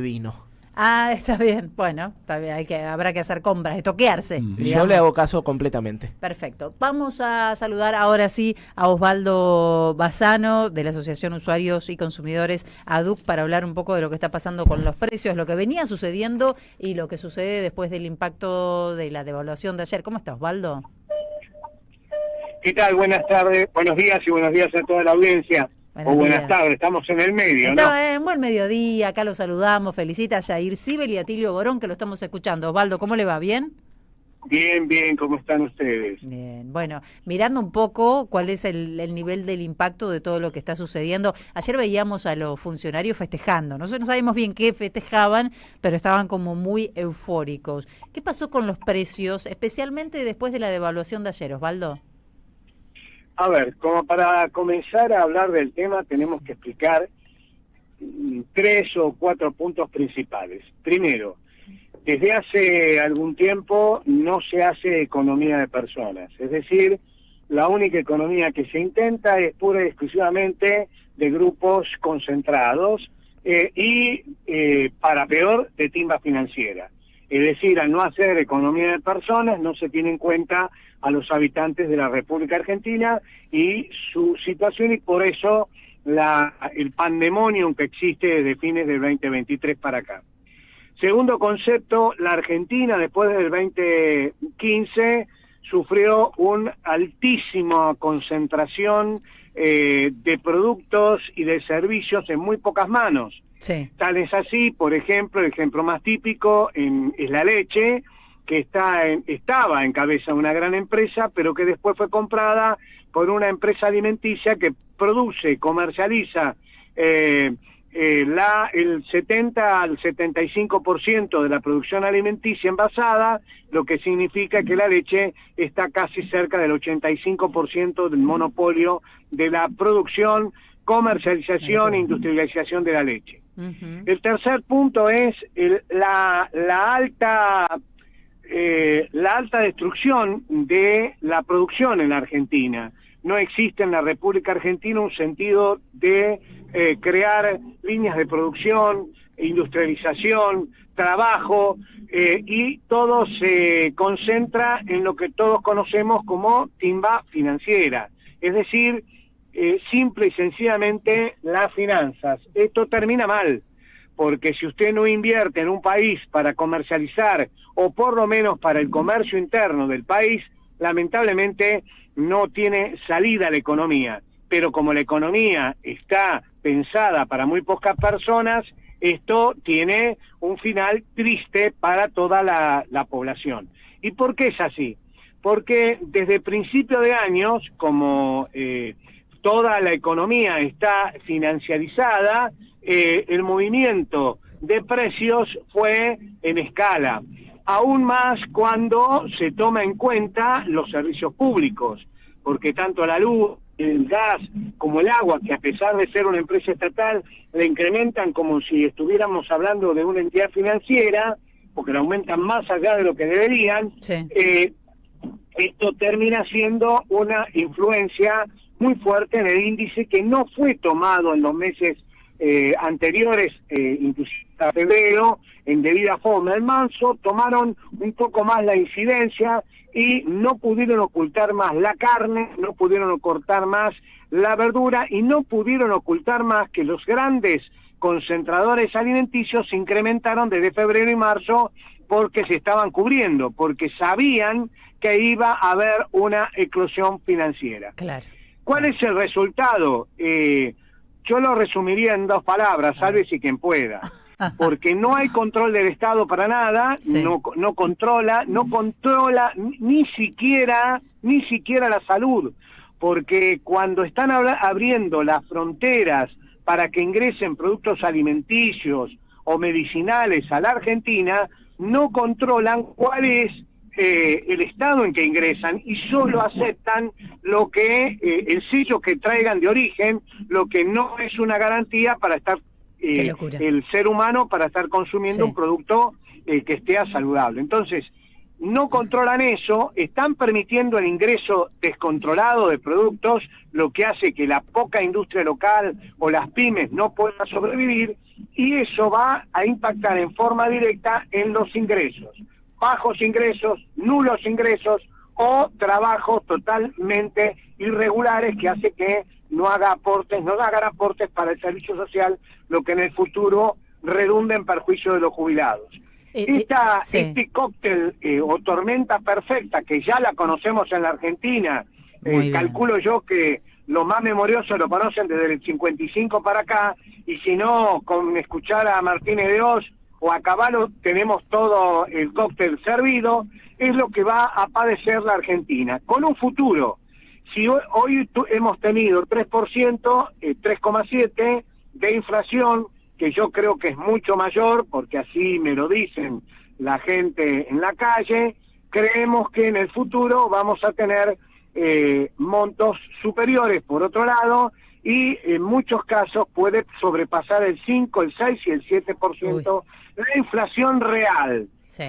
vino. Ah, está bien. Bueno, está bien. Habrá que hacer compras, estoquearse. Yo le hago caso completamente. Perfecto. Vamos a saludar ahora sí a Osvaldo Bassano de la Asociación Usuarios y Consumidores ADUC para hablar un poco de lo que está pasando con los precios, lo que venía sucediendo y lo que sucede después del impacto de la devaluación de ayer. ¿Cómo está, Osvaldo? ¿Qué tal? Buenas tardes, buenos días y buenos días a toda la audiencia. Buenas tardes, estamos en el medio, ¿no? En buen mediodía, acá lo saludamos, felicita a Yair Sibel y a Tilio Borón que lo estamos escuchando. Osvaldo, ¿cómo le va? ¿Bien? Bien, bien, ¿cómo están ustedes? Bien, bueno, mirando un poco cuál es el nivel del impacto de todo lo que está sucediendo. Ayer veíamos a los funcionarios festejando, no sabemos bien qué festejaban, pero estaban como muy eufóricos. ¿Qué pasó con los precios, especialmente después de la devaluación de ayer, Osvaldo? A ver, como para comenzar a hablar del tema tenemos que explicar 3 o 4 puntos principales. Primero, desde hace algún tiempo no se hace economía de personas, es decir, la única economía que se intenta es pura y exclusivamente de grupos concentrados y, para peor, de timba financiera. Es decir, al no hacer economía de personas no se tiene en cuenta a los habitantes de la República Argentina y su situación, y por eso el pandemonium que existe desde fines del 2023 para acá. Segundo concepto, la Argentina después del 2015 sufrió una altísima concentración de productos y de servicios en muy pocas manos. Sí. Tal es así, por ejemplo, el ejemplo más típico es la leche, que estaba en cabeza de una gran empresa, pero que después fue comprada por una empresa alimenticia que produce, comercializa el 70 al 75% de la producción alimenticia envasada, lo que significa que la leche está casi cerca del 85% del monopolio de la producción, comercialización e industrialización de la leche. Uh-huh. El tercer punto es la alta destrucción de la producción en la Argentina. No existe en la República Argentina un sentido de crear líneas de producción, industrialización, trabajo, y todo se concentra en lo que todos conocemos como timba financiera. Es decir, simple y sencillamente las finanzas. Esto termina mal, porque si usted no invierte en un país para comercializar, o por lo menos para el comercio interno del país, lamentablemente no tiene salida la economía. Pero como la economía está pensada para muy pocas personas, esto tiene un final triste para toda la población. ¿Y por qué es así? Porque desde principio de años, como toda la economía está financiarizada, el movimiento de precios fue en escala, aún más cuando se toma en cuenta los servicios públicos, porque tanto la luz, el gas como el agua, que a pesar de ser una empresa estatal, la incrementan como si estuviéramos hablando de una entidad financiera, porque la aumentan más allá de lo que deberían. Sí. Esto termina siendo una influencia muy fuerte en el índice que no fue tomado en los meses anteriores, inclusive a febrero, en debida forma. En marzo tomaron un poco más la incidencia y no pudieron ocultar más la carne, no pudieron ocultar más la verdura y no pudieron ocultar más que los grandes concentradores alimenticios se incrementaron desde febrero y marzo porque se estaban cubriendo, porque sabían que iba a haber una eclosión financiera. Claro. ¿Cuál es el resultado? Yo lo resumiría en 2 palabras, sálvese quien pueda. Porque no hay control del Estado para nada, sí. no controla ni siquiera la salud, porque cuando están abriendo las fronteras para que ingresen productos alimenticios o medicinales a la Argentina, no controlan cuál es el estado en que ingresan y solo aceptan lo que el sello que traigan de origen, lo que no es una garantía para estar el ser humano para estar consumiendo un producto que esté saludable. Entonces, no controlan eso, están permitiendo el ingreso descontrolado de productos, lo que hace que la poca industria local o las pymes no puedan sobrevivir, y eso va a impactar en forma directa en los ingresos, bajos ingresos, nulos ingresos o trabajos totalmente irregulares que hace que no hagan aportes para el servicio social, lo que en el futuro redunda en perjuicio de los jubilados. Este cóctel o tormenta perfecta, que ya la conocemos en la Argentina, calculo yo que los más memoriosos lo conocen desde el 55 para acá, y si no, con escuchar a Martínez de Oz o a Cavallo tenemos todo el cóctel servido, es lo que va a padecer la Argentina, con un futuro. Si hoy hemos tenido 3%, 3,7% de inflación, que yo creo que es mucho mayor, porque así me lo dicen la gente en la calle, creemos que en el futuro vamos a tener montos superiores por otro lado, y en muchos casos puede sobrepasar el 5, el 6 y el 7% la inflación real,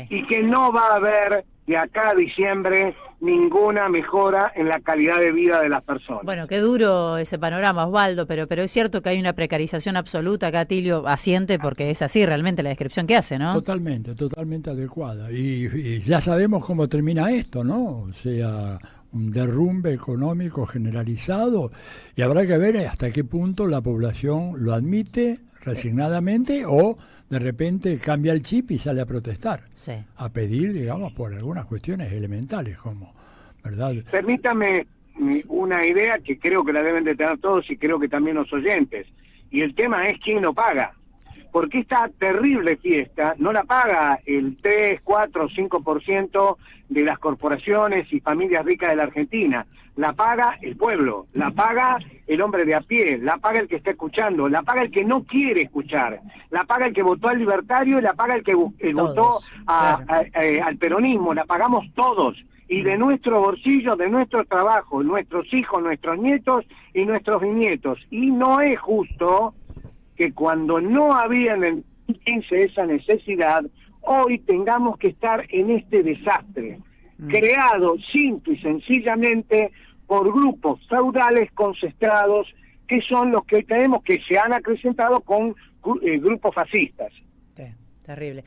y que no va a haber de acá a diciembre ninguna mejora en la calidad de vida de las personas. Bueno, qué duro ese panorama, Osvaldo, pero es cierto que hay una precarización absoluta. Acá Tilio asiente porque es así realmente la descripción que hace, ¿no? Totalmente adecuada. Y ya sabemos cómo termina esto, ¿no? O sea, un derrumbe económico generalizado, y habrá que ver hasta qué punto la población lo admite resignadamente o de repente cambia el chip y sale a protestar, a pedir, digamos, por algunas cuestiones elementales, como, ¿verdad? Permítame una idea que creo que la deben de tener todos y creo que también los oyentes, y el tema es quién lo paga, porque esta terrible fiesta no la paga el 3, 4, 5% de las corporaciones y familias ricas de la Argentina, la paga el pueblo, la paga el hombre de a pie, la paga el que está escuchando, la paga el que no quiere escuchar, la paga el que votó al libertario y la paga el que votó al peronismo, la pagamos todos, y de nuestro bolsillo, de nuestro trabajo, nuestros hijos, nuestros nietos y nuestros bisnietos. Y no es justo que cuando no había en el 2015 esa necesidad, hoy tengamos que estar en este desastre, creado simple y sencillamente por grupos feudales concentrados, que son los que hoy tenemos, que se han acrecentado con grupos fascistas. Terrible.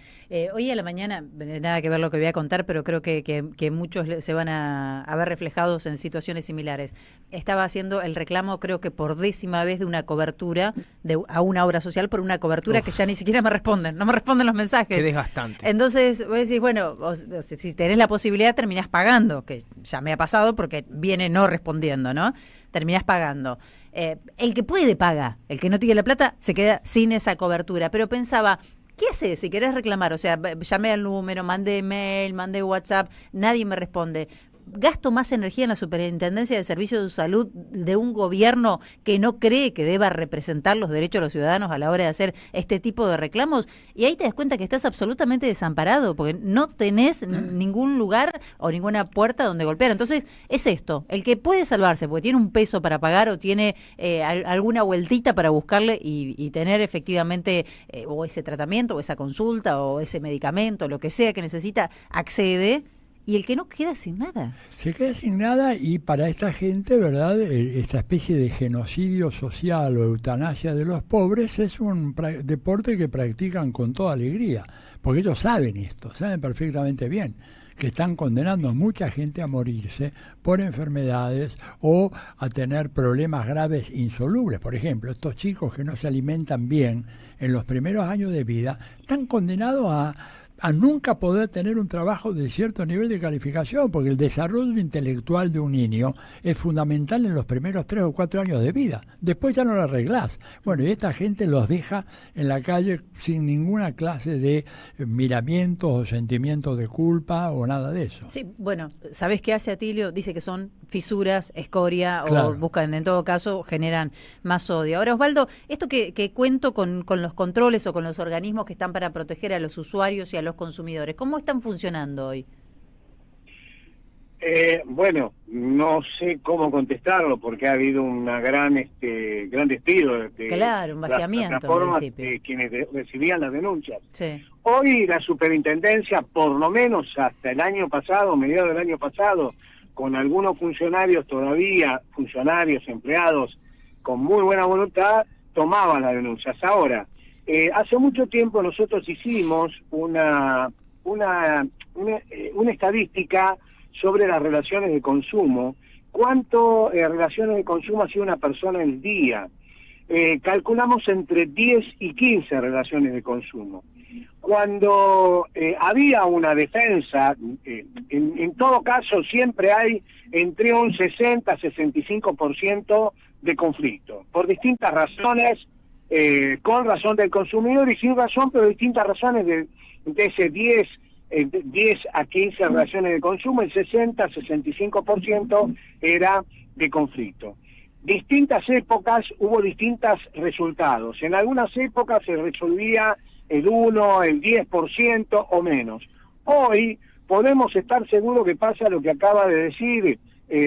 Hoy a la mañana, nada que ver lo que voy a contar, pero creo que muchos se van a ver reflejados en situaciones similares. Estaba haciendo el reclamo, creo que por 10ª vez, de una cobertura a una obra social, por una cobertura que ya ni siquiera me responden, no me responden los mensajes. Qué desgastante. Entonces vos decís, bueno, si tenés la posibilidad terminás pagando, que ya me ha pasado porque viene no respondiendo, ¿no? Terminás pagando. El que puede paga, el que no tiene la plata se queda sin esa cobertura, pero pensaba, ¿qué haces si querés reclamar? O sea, llamé al número, mandé mail, mandé WhatsApp, nadie me responde. Gasto más energía en la Superintendencia de Servicios de Salud de un gobierno que no cree que deba representar los derechos de los ciudadanos a la hora de hacer este tipo de reclamos, y ahí te das cuenta que estás absolutamente desamparado porque no tenés ningún lugar o ninguna puerta donde golpear. Entonces es esto, el que puede salvarse porque tiene un peso para pagar o tiene alguna vueltita para buscarle y tener efectivamente o ese tratamiento o esa consulta o ese medicamento, lo que sea que necesita, accede. Y el que no queda sin nada. Se queda sin nada, y para esta gente, ¿verdad?, esta especie de genocidio social o eutanasia de los pobres es un deporte que practican con toda alegría, porque ellos saben esto, saben perfectamente bien que están condenando a mucha gente a morirse por enfermedades o a tener problemas graves insolubles. Por ejemplo, estos chicos que no se alimentan bien en los primeros años de vida están condenados a nunca poder tener un trabajo de cierto nivel de calificación, porque el desarrollo intelectual de un niño es fundamental en los primeros 3 o 4 años de vida. Después ya no lo arreglás. Bueno, y esta gente los deja en la calle sin ninguna clase de miramientos o sentimientos de culpa o nada de eso. Sí, bueno, ¿sabés qué hace Atilio? Dice que son fisuras, escoria, claro, o buscan, en todo caso, generan más odio. Ahora, Osvaldo, esto que cuento con los controles o con los organismos que están para proteger a los usuarios y a los consumidores, ¿cómo están funcionando hoy? Bueno, no sé cómo contestarlo porque ha habido una gran despido de claro, un vaciamiento las plataformas de quienes recibían las denuncias. Sí. Hoy la superintendencia, por lo menos hasta el año pasado, mediados del año pasado, con algunos funcionarios todavía, empleados con muy buena voluntad, tomaban las denuncias. Ahora, hace mucho tiempo nosotros hicimos una estadística sobre las relaciones de consumo. ¿Cuánto relaciones de consumo hacía una persona en el día? Calculamos entre 10 y 15 relaciones de consumo. Cuando había una defensa, en todo caso siempre hay entre un 60 y 65% de conflicto, por distintas razones, con razón del consumidor y sin razón, pero distintas razones de ese 10 a 15 relaciones de consumo, el 60-65% era de conflicto. Distintas épocas hubo distintos resultados. En algunas épocas se resolvía el 1, el 10% o menos. Hoy podemos estar seguros que pasa lo que acaba de decir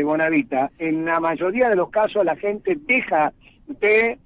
Bonavita. En la mayoría de los casos la gente deja de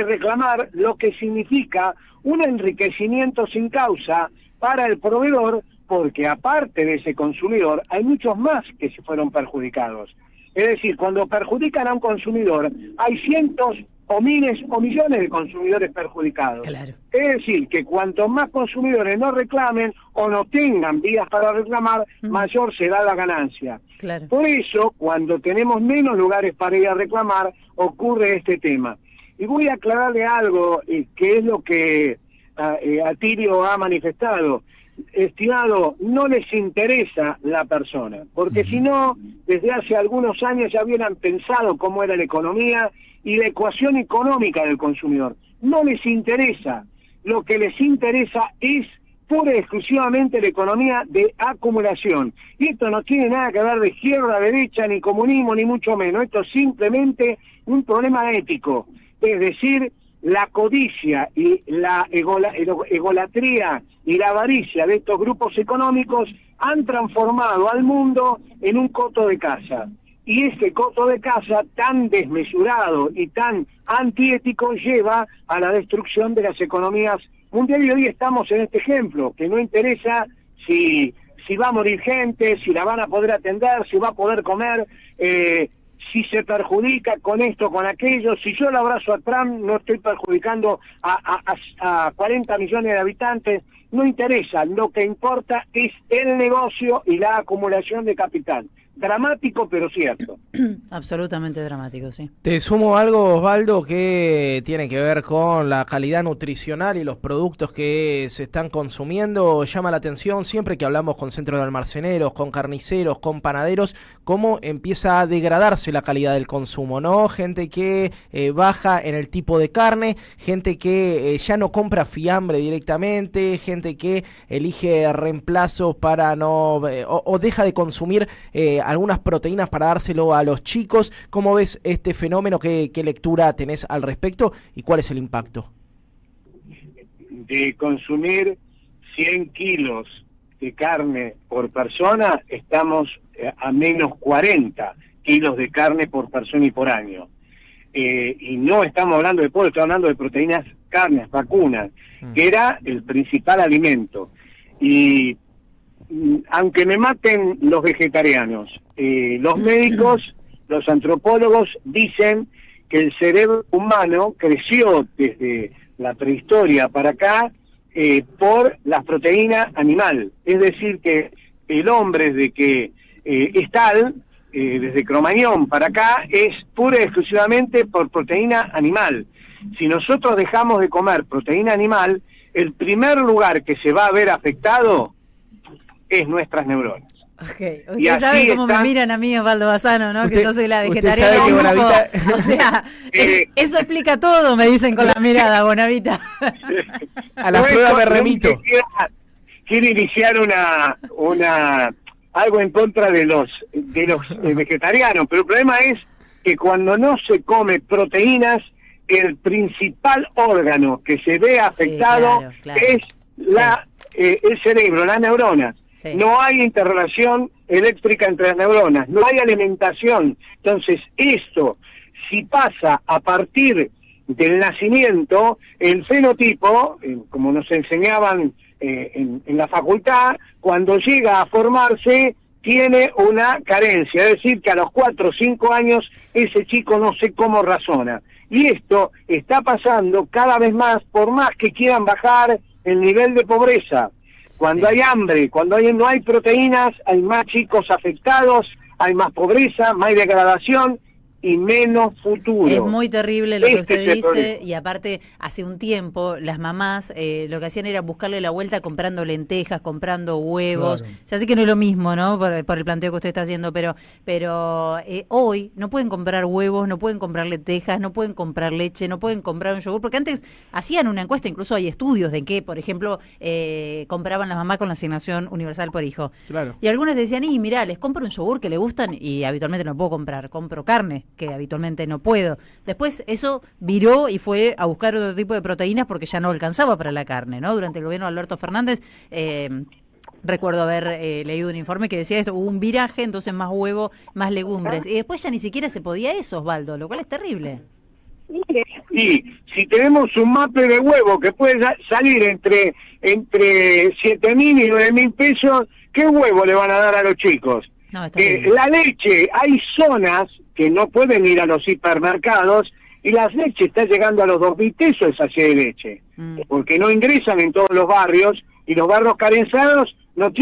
reclamar, lo que significa un enriquecimiento sin causa para el proveedor, porque aparte de ese consumidor hay muchos más que se fueron perjudicados. Es decir, cuando perjudican a un consumidor hay cientos o miles o millones de consumidores perjudicados. Claro. Es decir, que cuanto más consumidores no reclamen o no tengan vías para reclamar, mayor será la ganancia. Claro. Por eso, cuando tenemos menos lugares para ir a reclamar, ocurre este tema. Y voy a aclararle algo, que es lo que Atilio ha manifestado. Estimado, no les interesa la persona, porque si no, desde hace algunos años ya hubieran pensado cómo era la economía y la ecuación económica del consumidor. No les interesa. Lo que les interesa es pura y exclusivamente la economía de acumulación. Y esto no tiene nada que ver de izquierda, derecha, ni comunismo, ni mucho menos. Esto es simplemente un problema ético. Es decir, la codicia y la egolatría y la avaricia de estos grupos económicos han transformado al mundo en un coto de caza. Y ese coto de caza tan desmesurado y tan antiético lleva a la destrucción de las economías mundiales. Y hoy estamos en este ejemplo, que no interesa si va a morir gente, si la van a poder atender, si va a poder comer, si se perjudica con esto, con aquello. Si yo le abrazo a Trump, no estoy perjudicando a 40 millones de habitantes. No interesa, lo que importa es el negocio y la acumulación de capital. Dramático, pero cierto. Absolutamente dramático, sí. Te sumo algo, Osvaldo, que tiene que ver con la calidad nutricional y los productos que se están consumiendo. Llama la atención siempre que hablamos con centros de almaceneros, con carniceros, con panaderos, cómo empieza a degradarse la calidad del consumo, ¿no? Gente que baja en el tipo de carne, gente que ya no compra fiambre directamente, gente que elige reemplazos para no o deja de consumir algunas proteínas para dárselo a los chicos. ¿Cómo ves este fenómeno? ¿Qué lectura tenés al respecto y cuál es el impacto? De consumir 100 kilos de carne por persona, estamos a menos 40 kilos de carne por persona y por año. Y no estamos hablando de pollo, estamos hablando de proteínas, carnes, vacunas, que era el principal alimento. Y aunque me maten los vegetarianos, los médicos, los antropólogos dicen que el cerebro humano creció desde la prehistoria para acá por la proteína animal. Es decir, que el hombre desde que es tal, desde Cromañón para acá, es pura y exclusivamente por proteína animal. Si nosotros dejamos de comer proteína animal, el primer lugar que se va a ver afectado es nuestras neuronas. Okay. Usted sabe cómo me miran a mí, Osvaldo Bassano, ¿no? Que yo soy la vegetariana. Sabe que Bonavita... O sea, eso explica todo, me dicen con la mirada, Bonavita. A la prueba me remito. Quiere iniciar algo en contra de los vegetarianos, pero el problema es que cuando no se come proteínas, el principal órgano que se ve afectado es el cerebro, las neuronas. Sí. No hay interrelación eléctrica entre las neuronas, no hay alimentación. Entonces, esto, si pasa a partir del nacimiento, el fenotipo, como nos enseñaban en la facultad, cuando llega a formarse, tiene una carencia. Es decir, que a los 4 o 5 años, ese chico no sé cómo razona. Y esto está pasando cada vez más, por más que quieran bajar el nivel de pobreza. Cuando hay hambre, cuando no hay proteínas, hay más chicos afectados, hay más pobreza, más degradación y menos futuro. Es muy terrible lo que usted es el dice, problema. y aparte, hace un tiempo, las mamás lo que hacían era buscarle la vuelta comprando lentejas, comprando huevos. Claro. Ya sé que no es lo mismo, ¿no? Por el planteo que usted está haciendo, pero hoy no pueden comprar huevos, no pueden comprar lentejas, no pueden comprar leche, no pueden comprar un yogur, porque antes hacían una encuesta, incluso hay estudios de que, por ejemplo, compraban las mamás con la asignación universal por hijo. Claro. Y algunas decían, mirá, les compro un yogur que le gustan y habitualmente no puedo comprar, compro carne, que habitualmente no puedo. Después eso viró y fue a buscar otro tipo de proteínas porque ya no alcanzaba para la carne, ¿no? Durante el gobierno de Alberto Fernández, recuerdo haber leído un informe que decía esto, hubo un viraje, entonces más huevo, más legumbres. Y después ya ni siquiera se podía eso, Osvaldo, lo cual es terrible. Y si tenemos un mape de huevo que puede salir entre 7.000 y 9.000 pesos, ¿qué huevo le van a dar a los chicos? No, está bien. La leche, hay zonas que no pueden ir a los hipermercados y la leche está llegando a los 2.000 pesos esa sachet de leche, porque no ingresan en todos los barrios y los barrios carenciados no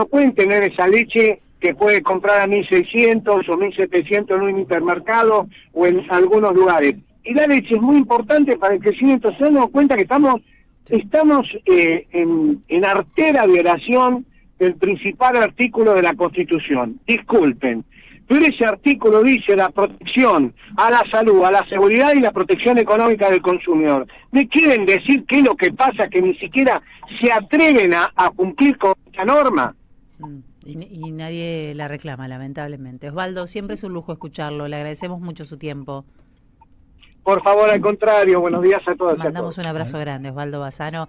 pueden tener esa leche que puede comprar a 1.600 o 1.700 en un hipermercado o en algunos lugares. Y la leche es muy importante para el crecimiento. Se dan cuenta que estamos en artera violación del principal artículo de la Constitución. Disculpen, pero ese artículo dice la protección a la salud, a la seguridad y la protección económica del consumidor. ¿Me quieren decir qué es lo que pasa? Que ni siquiera se atreven a cumplir con esta norma. Y nadie la reclama, lamentablemente. Osvaldo, siempre es un lujo escucharlo, le agradecemos mucho su tiempo. Por favor, al contrario, buenos días a todos. Mandamos un abrazo grande, Osvaldo Bassano.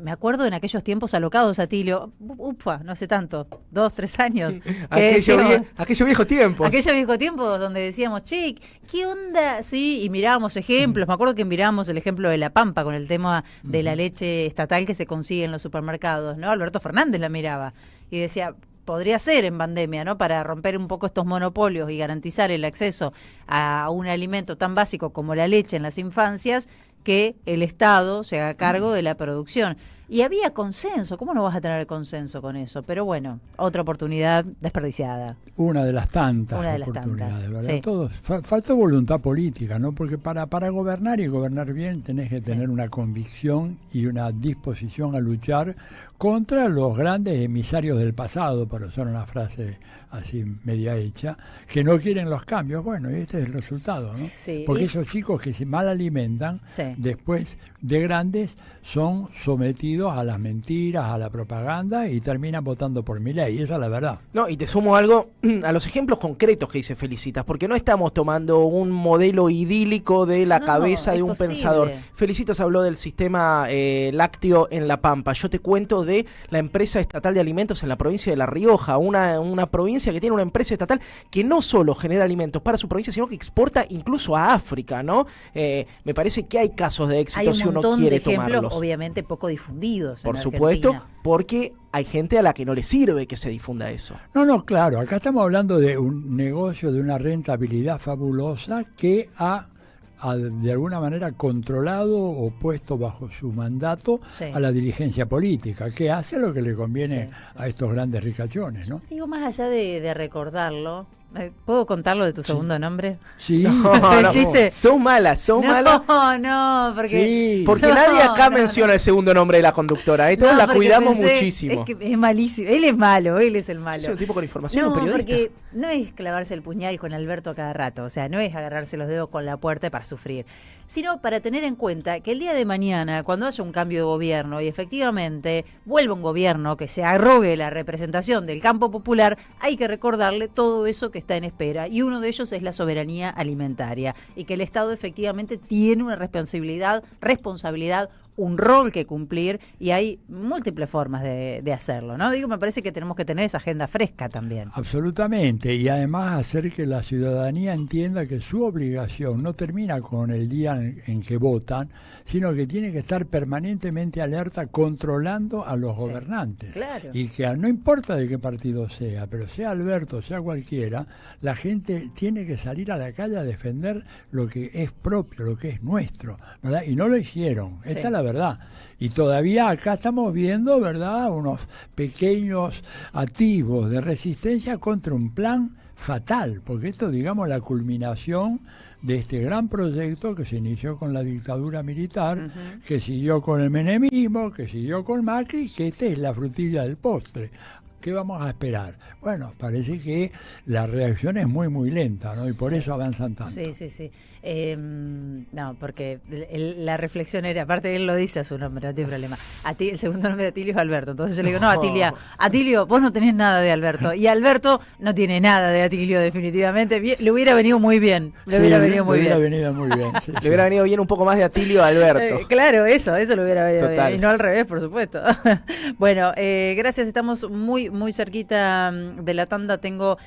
Me acuerdo en aquellos tiempos alocados, Atilio, no hace tanto, 2, 3 años. Aquello viejo tiempo. Aquellos viejos tiempos donde decíamos, che, ¿qué onda? Sí, y mirábamos ejemplos. Me acuerdo que mirábamos el ejemplo de La Pampa con el tema de la leche estatal que se consigue en los supermercados, ¿no? Alberto Fernández la miraba y decía, podría ser en pandemia, ¿no? Para romper un poco estos monopolios y garantizar el acceso a un alimento tan básico como la leche en las infancias, que el Estado se haga cargo de la producción. Y había consenso, ¿cómo no vas a tener consenso con eso? Pero bueno, otra oportunidad desperdiciada. Una de las tantas oportunidades, ¿verdad? sí. Todos, falta voluntad política, ¿no? Porque para gobernar y gobernar bien tenés que tener una convicción y una disposición a luchar contra los grandes emisarios del pasado, para usar una frase así media hecha, que no quieren los cambios. Bueno, y este es el resultado, ¿no? Sí. Porque esos chicos que se mal alimentan, después de grandes son sometidos a las mentiras, a la propaganda y terminan votando por Milei. Esa es la verdad. No, y te sumo algo a los ejemplos concretos que dice Felicitas, porque no estamos tomando un modelo idílico de la cabeza de un pensador. Felicitas habló del sistema lácteo en La Pampa. Yo te cuento de la empresa estatal de alimentos en la provincia de La Rioja, una provincia que tiene una empresa estatal que no solo genera alimentos para su provincia, sino que exporta incluso a África, ¿no? Me parece que hay casos de éxito si uno quiere tomarlos. Hay un montón de ejemplos, obviamente poco difundidos. Por supuesto, porque hay gente a la que no le sirve que se difunda eso. No, claro, acá estamos hablando de un negocio, de una rentabilidad fabulosa que ha de alguna manera controlado o puesto bajo su mandato a la dirigencia política, que hace lo que le conviene a estos grandes ricachones, ¿no? Digo, más allá de recordarlo, ¿puedo contarlo de tu segundo nombre? Sí. No, ¿Chiste? Son malas. No, porque... Sí. Porque nadie acá menciona el segundo nombre de la conductora, todos la cuidamos muchísimo. Es que es malísimo, él es malo, él es el malo. Es un tipo con información, un periodista. Porque no es clavarse el puñal con Alberto a cada rato, o sea, no es agarrarse los dedos con la puerta para sufrir, sino para tener en cuenta que el día de mañana, cuando haya un cambio de gobierno y efectivamente vuelva un gobierno que se arrogue la representación del campo popular, hay que recordarle todo eso que está en espera, y uno de ellos es la soberanía alimentaria, y que el Estado efectivamente tiene una responsabilidad un rol que cumplir y hay múltiples formas de hacerlo, ¿no? Digo, me parece que tenemos que tener esa agenda fresca también. Absolutamente, y además hacer que la ciudadanía entienda que su obligación no termina con el día en que votan, sino que tiene que estar permanentemente alerta controlando a los gobernantes. Claro. Y que no importa de qué partido sea, pero sea Alberto, sea cualquiera, la gente tiene que salir a la calle a defender lo que es propio, lo que es nuestro, ¿verdad? Y no lo hicieron, esta es la verdad. Y todavía acá estamos viendo, ¿verdad?, unos pequeños atisbos de resistencia contra un plan fatal, porque esto, digamos, la culminación de este gran proyecto que se inició con la dictadura militar, que siguió con el menemismo, que siguió con Macri, que esta es la frutilla del postre. ¿Qué vamos a esperar? Bueno, parece que la reacción es muy, muy lenta, ¿no? Y por eso avanzan tanto. Sí. No, porque la reflexión era, aparte él lo dice a su nombre, no tiene problema. El segundo nombre de Atilio es Alberto. Entonces yo le digo, no, Atilio, vos no tenés nada de Alberto. Y Alberto no tiene nada de Atilio, definitivamente. Le hubiera venido muy bien. Le hubiera venido muy bien. Le hubiera venido bien un poco más de Atilio a Alberto. Claro, eso le hubiera venido Total. bien. Y no al revés, por supuesto. Bueno, gracias, estamos muy cerquita de la tanda. Tengo